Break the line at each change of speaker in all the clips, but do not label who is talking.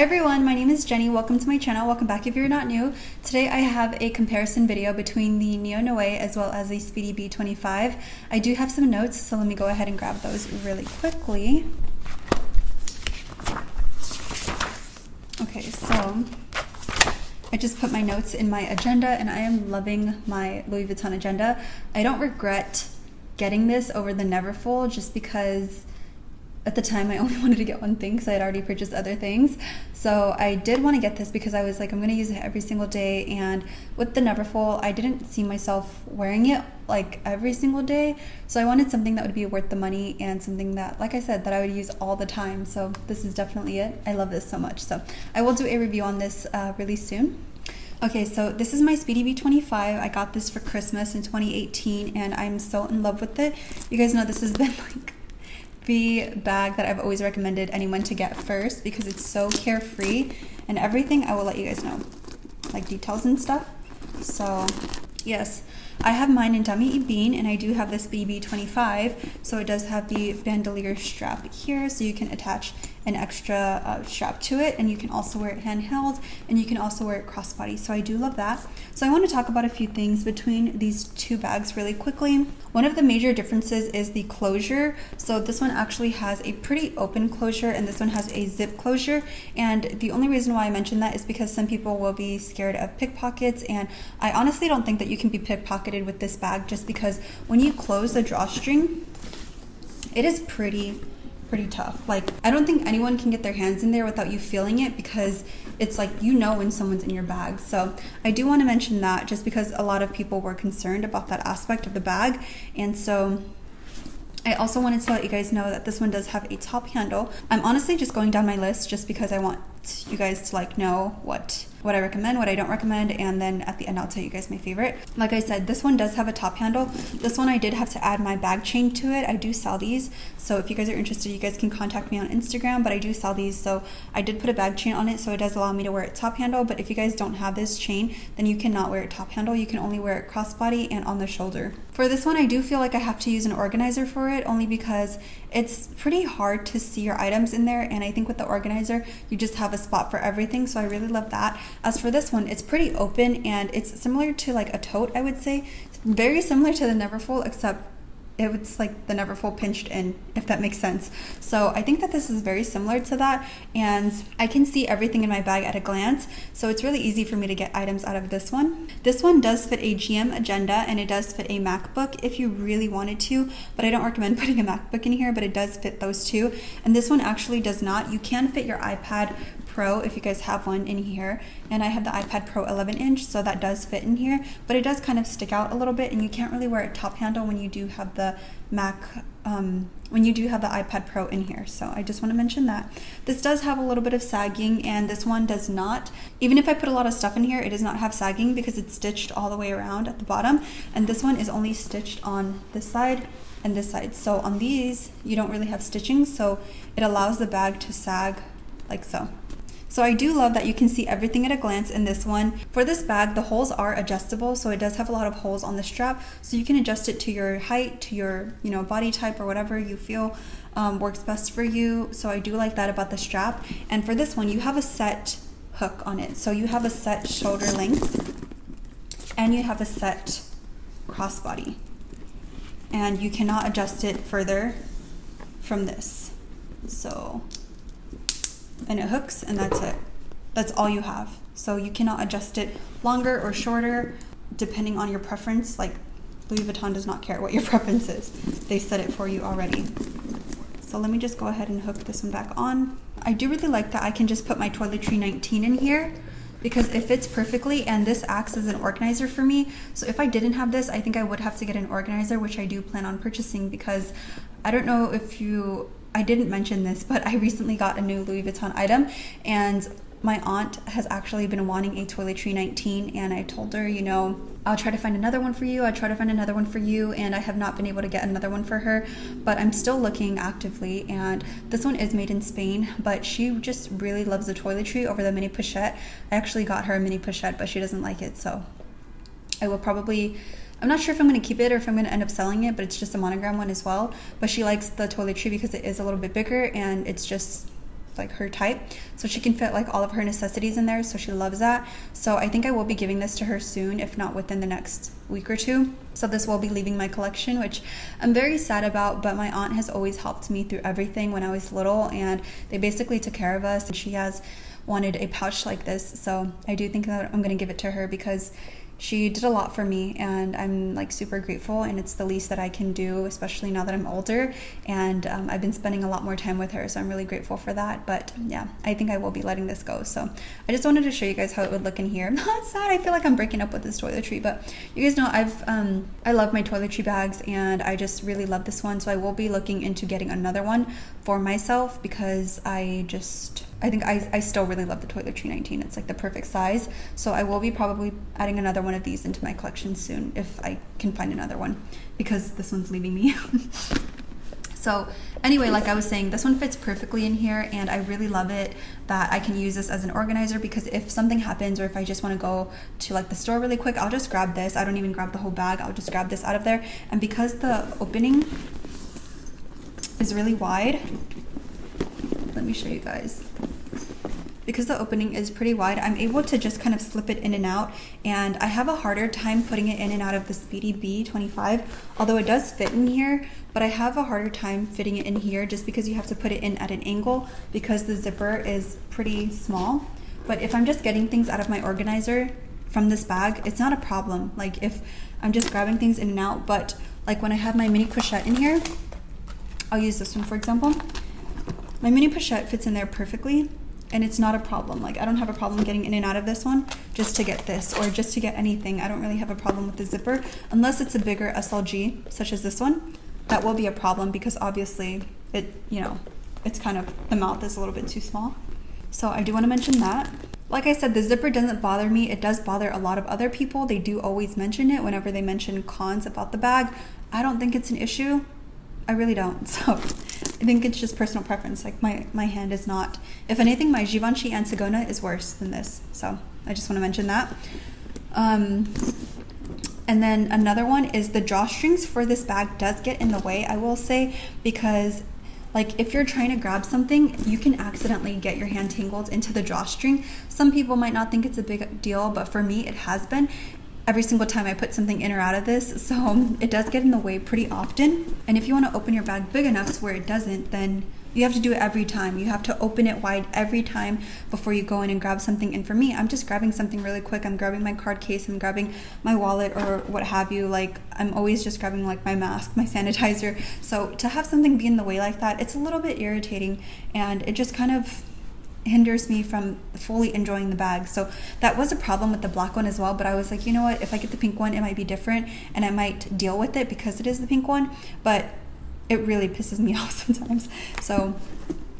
everyone, my name is Jenny. Welcome to my channel. Welcome back if you're not new. Today I have a comparison video between the Neonoe as well as the Speedy B25. I do have some notes, so let me go ahead and grab those really quickly. Okay, so I just put my notes in my agenda and I am loving my Louis Vuitton agenda. I don't regret getting this over the Neverfull just because at the time I only wanted to get one thing because I had already purchased other things. So I did want to get this because I was like, I'm going to use it every single day, and with the Neverfull I didn't see myself wearing it like every single day, so I wanted something that would be worth the money and something that, like I said, that I would use all the time. So this is definitely it. I love this so much, so I will do a review on this really soon. Okay, so this is my Speedy B25. I got this for Christmas in 2018 and I'm so in love with it. You guys know this has been like the bag that I've always recommended anyone to get first because it's so carefree and everything. I will let you guys know, like details and stuff. So yes, I have mine in Dummy Bean and I do have this BB25. So it does have the bandolier strap here, so you can attach an extra strap to it, and you can also wear it handheld and you can also wear it crossbody. So I do love that. So I want to talk about a few things between these two bags really quickly. One of the major differences is the closure. So this one actually has a pretty open closure and this one has a zip closure, and the only reason why I mention that is because some people will be scared of pickpockets, and I honestly don't think that you can be pickpocketed with this bag just because when you close the drawstring, it is pretty tough. Like, I don't think anyone can get their hands in there without you feeling it because it's like, you know, when someone's in your bag. So I do want to mention that just because a lot of people were concerned about that aspect of the bag. And so I also wanted to let you guys know that this one does have a top handle. I'm honestly just going down my list just because I want you guys to like know what I recommend, what I don't recommend, and then at the end I'll tell you guys my favorite. Like I said, this one does have a top handle. This one I did have to add my bag chain to it. I do sell these, so if you guys are interested, you guys can contact me on Instagram, but I do sell these. So I did put a bag chain on it, so it does allow me to wear it top handle, but if you guys don't have this chain, then you cannot wear it top handle. You can only wear it crossbody and on the shoulder. For this one, I do feel like I have to use an organizer for it, only because it's pretty hard to see your items in there, and I think with the organizer, you just have a spot for everything, so I really love that. As for this one, it's pretty open and it's similar to like a tote, I would say. It's very similar to the Neverfull, except it's like the Neverfull pinched in, if that makes sense. So I think that this is very similar to that, and I can see everything in my bag at a glance, so it's really easy for me to get items out of this one. This one does fit a GM agenda and it does fit a MacBook if you really wanted to, but I don't recommend putting a MacBook in here, but it does fit those two. And this one actually does not. You can fit your iPad Pro if you guys have one in here, and I have the iPad Pro 11-inch, so that does fit in here, but it does kind of stick out a little bit, and you can't really wear it top handle when you do have the when you do have the iPad Pro in here. So I just want to mention that. This does have a little bit of sagging and this one does not. Even if I put a lot of stuff in here, it does not have sagging because it's stitched all the way around at the bottom, and this one is only stitched on this side and this side. So on these you don't really have stitching, so it allows the bag to sag like so. So I do love that you can see everything at a glance in this one. For this bag, the holes are adjustable, so it does have a lot of holes on the strap, so you can adjust it to your height, to your body type, or whatever you feel works best for you. So I do like that about the strap. And for this one, you have a set hook on it, so you have a set shoulder length and you have a set crossbody, and you cannot adjust it further from this. So, and it hooks, and that's it. That's all you have. So you cannot adjust it longer or shorter depending on your preference. Like, Louis Vuitton does not care what your preference is. They set it for you already. So let me just go ahead and hook this one back on. I do really like that I can just put my toiletry 19 in here because it fits perfectly, and this acts as an organizer for me. So if I didn't have this, I think I would have to get an organizer, which I do plan on purchasing, because I don't know if I didn't mention this, but I recently got a new Louis Vuitton item, and my aunt has actually been wanting a toiletry 19, and I told her, I'll try to find another one for you. I'll try to find another one for you, and I have not been able to get another one for her, but I'm still looking actively, and this one is made in Spain, but she just really loves the toiletry over the mini pochette. I actually got her a mini pochette, but she doesn't like it, so I will probably, I'm not sure if I'm going to keep it or if I'm going to end up selling it, but it's just a monogram one as well. But she likes the toiletry because it is a little bit bigger and it's just like her type, so she can fit like all of her necessities in there, so she loves that. So I think I will be giving this to her soon, if not within the next week or two. So this will be leaving my collection, which I'm very sad about, but my aunt has always helped me through everything when I was little, and they basically took care of us, and she has wanted a pouch like this, so I do think that I'm going to give it to her because she did a lot for me, and I'm like super grateful, and it's the least that I can do, especially now that I'm older, and I've been spending a lot more time with her, so I'm really grateful for that. But yeah, I think I will be letting this go. So I just wanted to show you guys how it would look in here. Not sad, I feel like I'm breaking up with this toiletry, but you guys know I love my toiletry bags, and I just really love this one, so I will be looking into getting another one for myself because I think I still really love the toiletry 19. It's like the perfect size. So I will be probably adding another one of these into my collection soon if I can find another one, because this one's leaving me. So anyway, like I was saying, this one fits perfectly in here, and I really love it that I can use this as an organizer, because if something happens or if I just want to go to like the store really quick, I'll just grab this. I don't even grab the whole bag. I'll just grab this out of there. And because the opening is really wide, let me show you guys. Because the opening is pretty wide, I'm able to just kind of slip it in and out, and I have a harder time putting it in and out of the Speedy B25, although it does fit in here, but I have a harder time fitting it in here just because you have to put it in at an angle because the zipper is pretty small. But if I'm just getting things out of my organizer from this bag, it's not a problem. Like if I'm just grabbing things in and out, but like when I have my mini pochette in here, I'll use this one for example. My mini pochette fits in there perfectly, and it's not a problem. Like I don't have a problem getting in and out of this one just to get this or just to get anything. I don't really have a problem with the zipper unless it's a bigger SLG such as this one. That will be a problem because obviously it, you know, it's kind of, the mouth is a little bit too small. So I do want to mention that. Like I said, the zipper doesn't bother me. It does bother a lot of other people. They do always mention it whenever they mention cons about the bag. I don't think it's an issue. I really don't. So I think it's just personal preference. Like my hand is not, if anything, my Givenchy and Sagona is worse than this. So I just want to mention that. And then another one is the drawstrings for this bag does get in the way, I will say, because like if you're trying to grab something, you can accidentally get your hand tangled into the drawstring. Some people might not think it's a big deal, but for me it has been. Every single time I put something in or out of this, so it does get in the way pretty often. And if you want to open your bag big enough to where it doesn't, then you have to do it every time. You have to open it wide every time before you go in and grab something. And for me, I'm just grabbing something really quick. I'm grabbing my card case, I'm grabbing my wallet or what have you. Like I'm always just grabbing like my mask, my sanitizer. So to have something be in the way like that, it's a little bit irritating, and it just kind of hinders me from fully enjoying the bag. So that was a problem with the black one as well, but I was like, you know what, if I get the pink one, it might be different and I might deal with it because it is the pink one, but it really pisses me off sometimes. So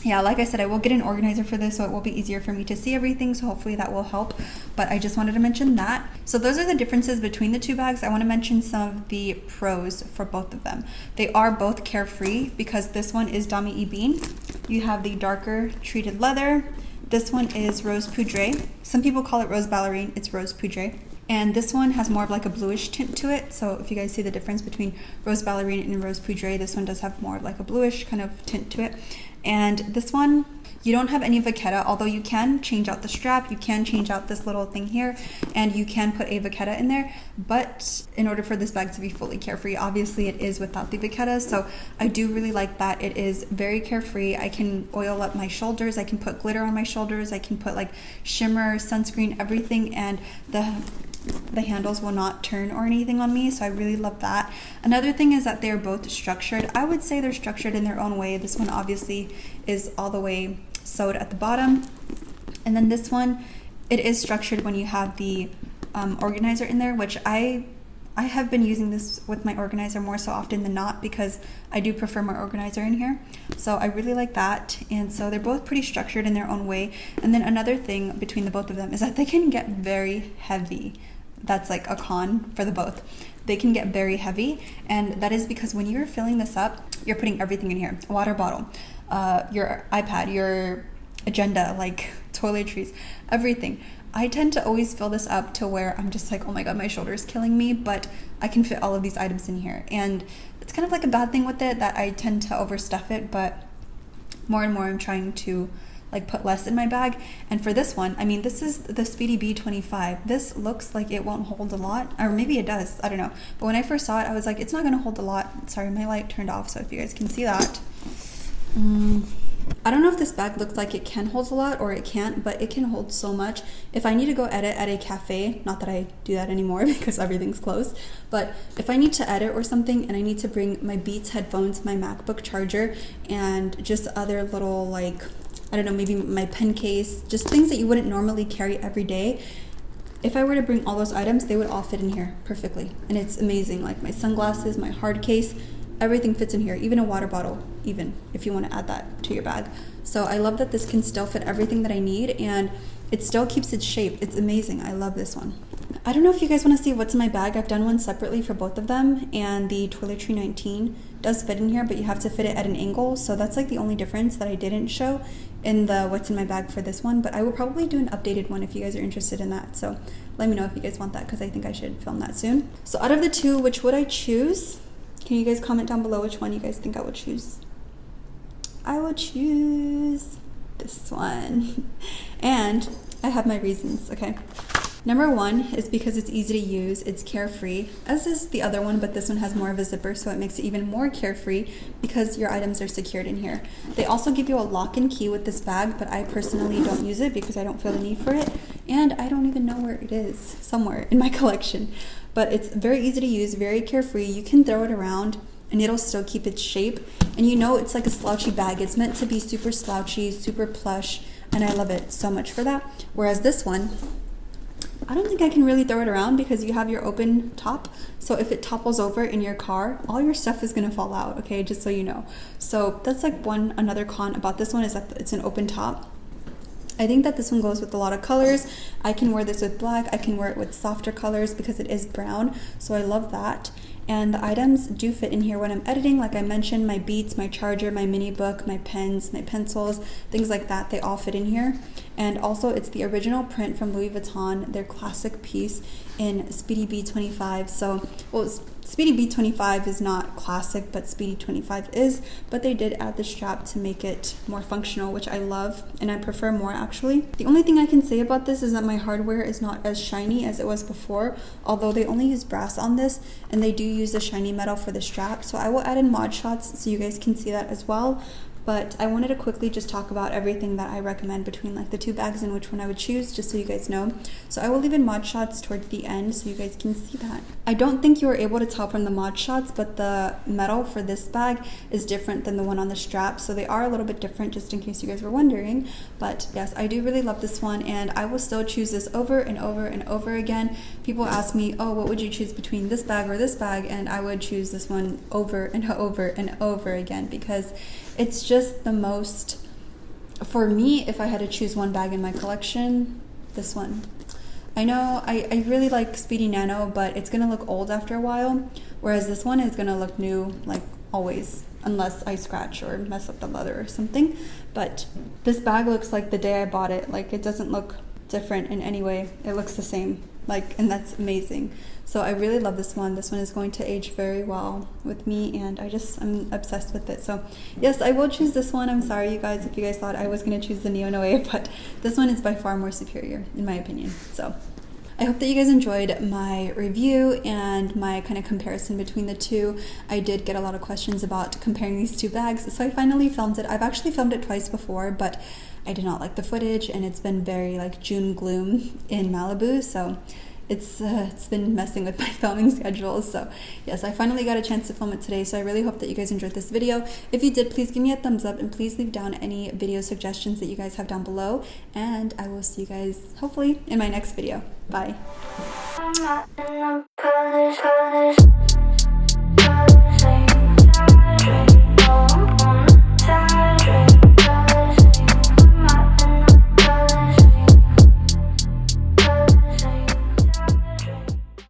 yeah, like I said, I will get an organizer for this so it will be easier for me to see everything, so hopefully that will help. But I just wanted to mention that. So those are the differences between the two bags. I want to mention some of the pros for both of them. They are both Carefree because this one is Dami E Bean. You have the darker treated leather. This one is Rose Poudre. Some people call it Rose Ballerine. It's Rose Poudre. And this one has more of like a bluish tint to it. So if you guys see the difference between Rose Ballerine and Rose Poudre, this one does have more of like a bluish kind of tint to it. And this one, you don't have any vachetta, although you can change out the strap, you can change out this little thing here, and you can put a vachetta in there. But in order for this bag to be fully Carefree, obviously it is without the vachetta. So I do really like that. It is very carefree. I can oil up my shoulders, I can put glitter on my shoulders, I can put like shimmer, sunscreen, everything, and the handles will not turn or anything on me, so I really love that. Another thing is that they're both structured. I would say they're structured in their own way. This one obviously is all the way sewed at the bottom, and then this one, it is structured when you have the organizer in there, which I have been using this with my organizer more so often than not because I do prefer my organizer in here. So I really like that, and so they're both pretty structured in their own way. And then another thing between the both of them is that they can get very heavy. That's like a con for the both. They can get very heavy, and that is because when you're filling this up, you're putting everything in here. A water bottle, your iPad, your agenda, like toiletries, everything. I tend to always fill this up to where I'm just like, oh my god, my shoulder is killing me, but I can fit all of these items in here. And it's kind of like a bad thing with it that I tend to overstuff it, but more and more I'm trying to like put less in my bag. And for this one, I mean, this is the Speedy B25. This looks like it won't hold a lot, or maybe it does, I don't know. But when I first saw it, I was like, it's not gonna hold a lot. Sorry, my light turned off, so if you guys can see that. I don't know if this bag looks like it can hold a lot or it can't, but it can hold so much. If I need to go edit at a cafe, not that I do that anymore because everything's closed, but if I need to edit or something and I need to bring my Beats headphones, my MacBook charger, and just other little, like, I don't know, maybe my pen case, just things that you wouldn't normally carry every day, if I were to bring all those items, they would all fit in here perfectly. And it's amazing, like my sunglasses, my hard case, everything fits in here, even a water bottle, even if you want to add that to your bag. So I love that this can still fit everything that I need, and it still keeps its shape. It's amazing. I love this one. I don't know if you guys want to see what's in my bag. I've done one separately for both of them, and the Toiletry 19 does fit in here, but you have to fit it at an angle. So that's like the only difference that I didn't show in the what's in my bag for this one, but I will probably do an updated one if you guys are interested in that. So let me know if you guys want that, because I think I should film that soon. So out of the two, which would I choose? Can you guys comment down below which one you guys think I would choose? I would choose this one. And I have my reasons, okay? Number one is because it's easy to use. It's Carefree, as is the other one, but this one has more of a zipper, so it makes it even more carefree because your items are secured in here. They also give you a lock and key with this bag, but I personally don't use it because I don't feel the need for it, and I don't even know where it is, somewhere in my collection. But it's very easy to use, very carefree. You can throw it around and it'll still keep its shape. And you know, it's like a slouchy bag. It's meant to be super slouchy, super plush, and I love it so much for that. Whereas this one, I don't think I can really throw it around because you have your open top. So if it topples over in your car, all your stuff is gonna fall out, okay? Just so you know. So that's like another con about this one is that it's an open top. I think that this one goes with a lot of colors. I can wear this with black. I can wear it with softer colors because it is brown. So I love that. And the items do fit in here when I'm editing. Like I mentioned, my Beats, my charger, my mini book, my pens, my pencils, things like that, they all fit in here. And also it's the original print from Louis Vuitton, their classic piece in Speedy B25. So, well, Speedy B25 is not classic, but Speedy 25 is, but they did add the strap to make it more functional, which I love, and I prefer more actually. The only thing I can say about this is that my hardware is not as shiny as it was before, although they only use brass on this, and they do use the shiny metal for the strap, so I will add in mod shots so you guys can see that as well. But I wanted to quickly just talk about everything that I recommend between like the two bags and which one I would choose, just so you guys know. So I will leave in mod shots towards the end so you guys can see that. I don't think you were able to tell from the mod shots, but the metal for this bag is different than the one on the strap. So they are a little bit different, just in case you guys were wondering. But yes, I do really love this one, and I will still choose this over and over and over again. People ask me, oh, what would you choose between this bag or this bag? And I would choose this one over and over and over again because it's just the most, for me, if I had to choose one bag in my collection, this one. I know I really like Speedy Nano, but it's gonna look old after a while, whereas this one is gonna look new, like always, unless I scratch or mess up the leather or something. But this bag looks like the day I bought it. Like, it doesn't look different in any way. It looks the same, like, and that's amazing. So I really love this one. This one is going to age very well with me, and I'm obsessed with it. So yes, I will choose this one. I'm sorry, you guys, if you guys thought I was going to choose the Neonoe, but this one is by far more superior, in my opinion. So I hope that you guys enjoyed my review and my kind of comparison between the two. I did get a lot of questions about comparing these two bags, so I finally filmed it. I've actually filmed it twice before, but I did not like the footage, and it's been very like June gloom in Malibu, so it's been messing with my filming schedule. So yes, I finally got a chance to film it today, so I really hope that you guys enjoyed this video. If you did, please give me a thumbs up, and please leave down any video suggestions that you guys have down below, and I will see you guys hopefully in my next video. Bye.